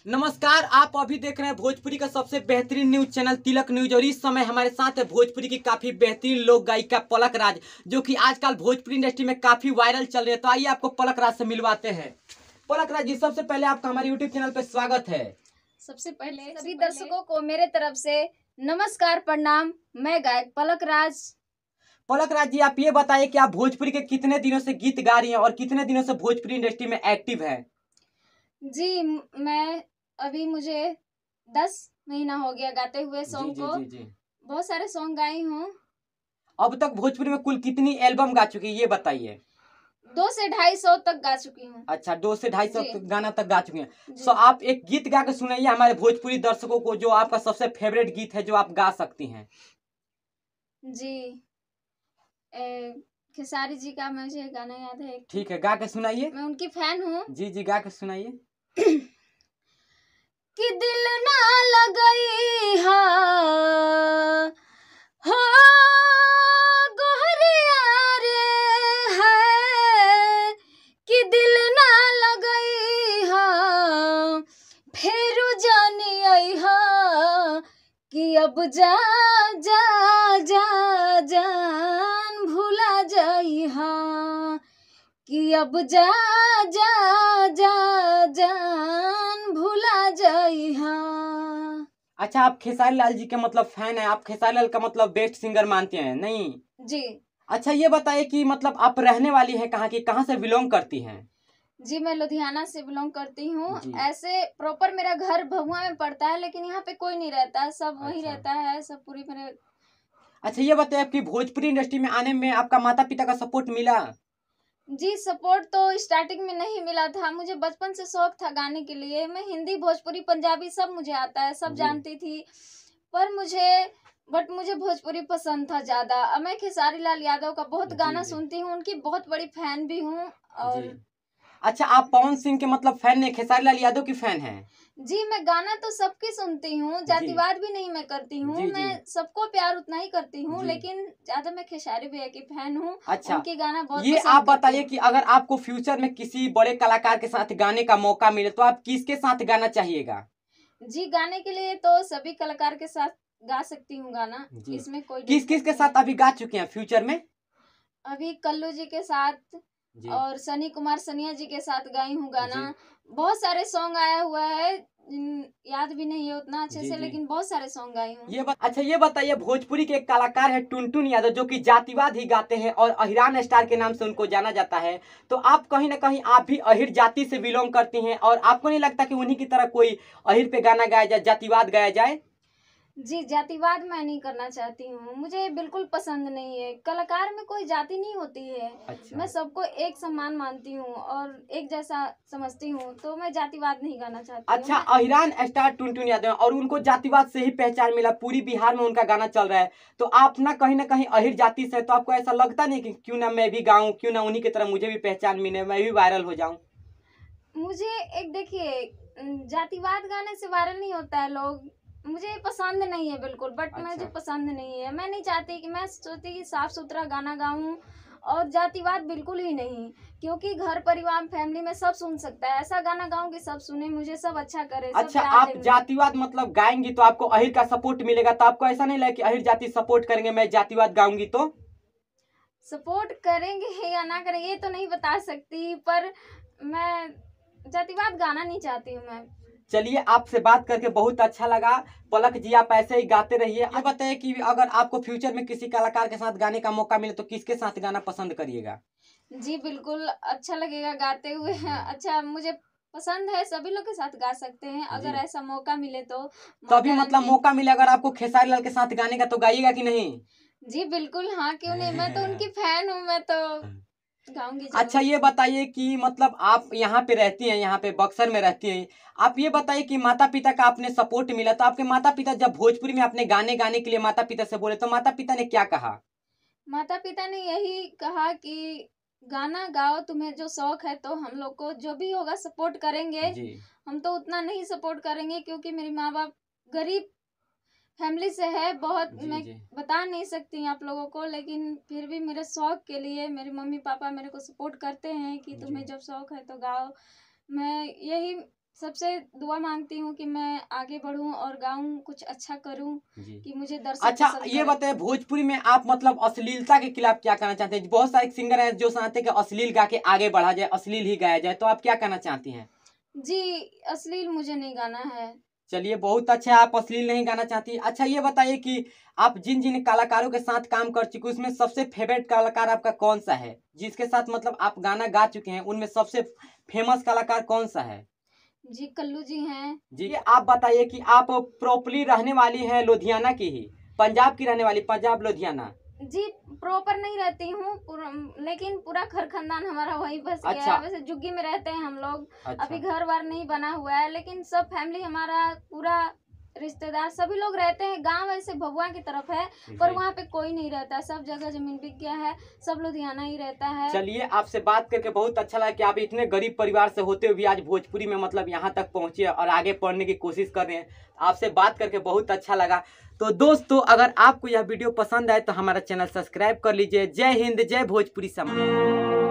नमस्कार, आप अभी देख रहे हैं भोजपुरी का सबसे बेहतरीन न्यूज चैनल तिलक न्यूज। और इस समय हमारे साथ है भोजपुरी की काफी बेहतरीन लोक गायिका पलक राज, जो कि आजकल भोजपुरी इंडस्ट्री में काफी वायरल चल रही है। तो आइए आपको पलक राज से मिलवाते हैं। पलक राज जी, सबसे पहले आपका हमारे यूट्यूब चैनल पे स्वागत है। सबसे पहले सभी दर्शकों को मेरे तरफ से नमस्कार, प्रणाम। मैं गायक पलक राज। पलक राज जी, आप ये बताइए कि आप भोजपुरी के कितने दिनों से गीत गा रही हैं और कितने दिनों से भोजपुरी इंडस्ट्री में एक्टिव है? जी, मैं अभी मुझे 10 महीना हो गया गाते हुए सॉन्ग जी, को। जी, जी, जी। बहुत सारे सॉन्ग गाई हूँ। अब तक भोजपुरी में कुल कितनी एल्बम गा चुकी है, ये बताइए। 200 से 250 तक गा चुकी हूँ। अच्छा, 200 से 250 गाना तक गा चुके हैं। जी। तो आप एक गीत गा के सुनाइए हमारे भोजपुरी दर्शकों को, जो आपका सबसे फेवरेट गीत है जो आप गा सकती हैं। जी, खेसारी जी का मुझे गाना याद है। ठीक है, गा के सुनाइए। मैं उनकी फैन हूँ। जी जी, गा के सुनाइए। कि दिल ना लगई हा हो गोहरिया रे है, कि दिल ना लगई हा फेरू जानी आई हा, कि अब जा जा जा जान भूला जाई हा, कि अब जा जा जा जान भूला जाई हा। अच्छा, आप खेसारी लाल जी के मतलब फैन है, आप खेसारी लाल का मतलब बेस्ट सिंगर मानते हैं नहीं? जी। अच्छा, ये बताइए कि मतलब आप रहने वाली है कहाँ की, कहाँ से बिलोंग करती हैं? जी, मैं लुधियाना से बिलोंग करती हूँ। जी। ऐसे प्रॉपर मेरा घर भभुआ में पड़ता है, लेकिन यहाँ पे कोई नहीं रहता है, सब वही अच्छा। रहता है, सब पूरी मेरे। अच्छा, ये बताइए आपकी भोजपुरी इंडस्ट्री में आने में आपका माता पिता का सपोर्ट मिला? जी, सपोर्ट तो स्टार्टिंग में नहीं मिला था। मुझे बचपन से शौक था गाने के लिए। मैं हिंदी, भोजपुरी, पंजाबी सब मुझे आता है, सब जी। जानती थी। पर मुझे भोजपुरी पसंद था ज़्यादा। अब मैं खेसारी लाल यादव का बहुत गाना जी। सुनती हूँ, उनकी बहुत बड़ी फैन भी हूँ। और जी। अच्छा, आप पवन सिंह के मतलब फैन नहीं, खेसारी लाल यादव की फैन हैं? जी, मैं गाना तो सबकी सुनती हूँ, जातिवाद भी नहीं मैं करती हूँ। जी, जी। मैं सबको प्यार उतना ही करती हूँ, जी। लेकिन ज्यादा मैं खेसारी भैया की फैन हूँ। अच्छा, उनके गाना बहुत ये पसंद आप करती बताइए हूँ। कि अगर आपको फ्यूचर में किसी बड़े कलाकार के साथ गाने का मौका मिले तो आप किसके साथ गाना चाहिएगा? जी, गाने के लिए तो सभी कलाकार के साथ गा सकती हूँ गाना, जी। इसमें कोई किस दिक्कत किस के नहीं साथ है। अभी गा चुके हैं फ्यूचर में? अभी कल्लू जी के साथ जी। और सनी कुमार सनिया जी के साथ गाई हूँ गाना। जी। बहुत सारे सॉन्ग आया हुआ है, याद भी नहीं है उतना अच्छे जी, से, जी। लेकिन बहुत सारे सॉन्ग गाई हूँ। अच्छा, ये बताइए, भोजपुरी के एक कलाकार है टुनटुन यादव, जो कि जातिवाद ही गाते हैं और अहिरान स्टार के नाम से उनको जाना जाता है। तो आप कहीं ना कहीं आप भी अहिर जाति से बिलोंग करती हैं, और आपको नहीं लगता कि उन्हीं की तरह कोई अहिर पे गाना गाया जाए, जातिवाद गाया जाए? जी, जातिवाद मैं नहीं करना चाहती हूँ, मुझे बिल्कुल पसंद नहीं है। कलाकार में कोई जाति नहीं होती है। अच्छा। मैं सबको एक समान मानती हूँ और एक जैसा समझती हूँ, तो मैं जातिवाद नहीं गाना चाहती हूँ। अच्छा, अहिरान स्टार टुनटुन यादव हैं और उनको जातिवाद से ही पहचान मिला, पूरी बिहार में उनका गाना चल रहा है। तो आप ना कहीं अहिर जाति से, तो आपको ऐसा लगता नहीं कि क्यों ना मैं भी गाऊं, क्यों ना उन्हीं की तरह मुझे भी पहचान मिले, मैं भी वायरल हो जाऊं? मुझे एक देखिए, जातिवाद गाने से वायरल नहीं होता है लोग। मुझे पसंद नहीं है बिल्कुल, बट अच्छा। मुझे पसंद नहीं है। मैं नहीं चाहती कि, मैं सोचती कि साफ सुथरा गाना गाऊं, और जातिवाद बिल्कुल ही नहीं। क्योंकि घर परिवार फैमिली में सब सुन सकता है, ऐसा गाना गाऊं कि सब सुने मुझे, सब अच्छा करे, सब अच्छा, प्यार आप दे मुझे। जातिवाद मतलब गाएंगी तो आपको अहिर का सपोर्ट मिलेगा, तो आपको ऐसा नहीं लगे कि अहिर जाति सपोर्ट करेंगे मैं जातिवाद गाऊंगी तो? सपोर्ट करेंगे या ना करेंगे ये तो नहीं बता सकती, पर मैं जातिवाद गाना नहीं चाहती हूँ मैं। चलिए, आपसे बात करके बहुत अच्छा लगा। पलक जी, आप ऐसे ही गाते रहिए। ये बताइए कि अगर आपको फ्यूचर में किसी कलाकार के साथ गाने का मौका मिले तो किसके साथ गाना पसंद करिएगा? जी, बिल्कुल अच्छा लगेगा गाते हुए। अच्छा, मुझे पसंद है, सभी लोग के साथ गा सकते हैं, अगर जी। ऐसा मौका मिले तो। तभी माता मतलब रानी मौका मिले अगर आपको खेसारी लाल के साथ गाने का, तो गाइएगा कि नहीं? जी बिल्कुल, हाँ क्यों नहीं, मैं तो उनकी फैन हूँ, मैं तो गाऊंगी अच्छा, जरूर। ये बताइए कि मतलब आप यहाँ पे रहती हैं, यहाँ पे बक्सर में रहती हैं। आप ये बताइए कि माता पिता का आपने सपोर्ट मिला, तो आपके माता पिता जब भोजपुरी में अपने गाने गाने के लिए माता पिता से बोले तो माता पिता ने क्या कहा? माता पिता ने यही कहा कि गाना गाओ, तुम्हें जो शौक है, तो हम लोग को जो भी होगा सपोर्ट करेंगे। जी। हम तो उतना नहीं सपोर्ट करेंगे, क्योंकि मेरे माँ बाप गरीब फैमिली से है बहुत। जी। मैं जी। बता नहीं सकती आप लोगों को, लेकिन फिर भी मेरे शौक के लिए मेरे मम्मी पापा मेरे को सपोर्ट करते हैं कि तुम्हें जी। जब शौक है तो गाओ। मैं यही सबसे दुआ मांगती हूँ कि मैं आगे बढ़ूँ और गाऊँ, कुछ अच्छा करूँ, जी। कि मुझे दर्शक अच्छा पसंद ये करें। बताइए, भोजपुरी में आप मतलब अश्लीलता के खिलाफ क्या कहना चाहते हैं? बहुत सारे सिंगर हैं जो चाहते हैं कि अश्लील गा के आगे बढ़ा जाए, अश्लील ही गाया जाए, तो आप क्या कहना चाहती हैं? जी, अश्लील मुझे नहीं गाना है। चलिए बहुत अच्छा है, आप अश्लील नहीं गाना चाहती। अच्छा ये बताइए कि आप जिन जिन कलाकारों के साथ काम कर चुके उसमें सबसे फेवरेट कलाकार आपका कौन सा है? जिसके साथ मतलब आप गाना गा चुके हैं उनमें सबसे फेमस कलाकार कौन सा है? जी, कल्लू जी हैं। जी आप बताइए कि आप प्रॉपरली रहने वाली हैं लुधियाना की ही, पंजाब की रहने वाली, पंजाब लुधियाना? जी, प्रॉपर नहीं रहती हूँ, लेकिन पूरा घर खानदान हमारा वहीं बस गया अच्छा। है। वैसे झुग्गी में रहते हैं हम लोग। अच्छा। अभी घर बार नहीं बना हुआ है, लेकिन सब फैमिली हमारा पूरा रिश्तेदार सभी लोग रहते हैं। गांव ऐसे भभुआ की तरफ है, पर जी। वहाँ पे कोई नहीं रहता। सब जगह जमीन बिक गया है, सब लुधियाना ही रहता है। चलिए आपसे बात करके बहुत अच्छा लगा कि आप इतने गरीब परिवार से होते हुए भी आज भोजपुरी में मतलब यहाँ तक पहुँचे और आगे पढ़ने की कोशिश कर रहे हैं। आपसे बात करके बहुत अच्छा लगा। तो दोस्तों अगर आपको यह वीडियो पसंद आए तो हमारा चैनल सब्सक्राइब कर लीजिए। जय हिंद, जय भोजपुरी समाज।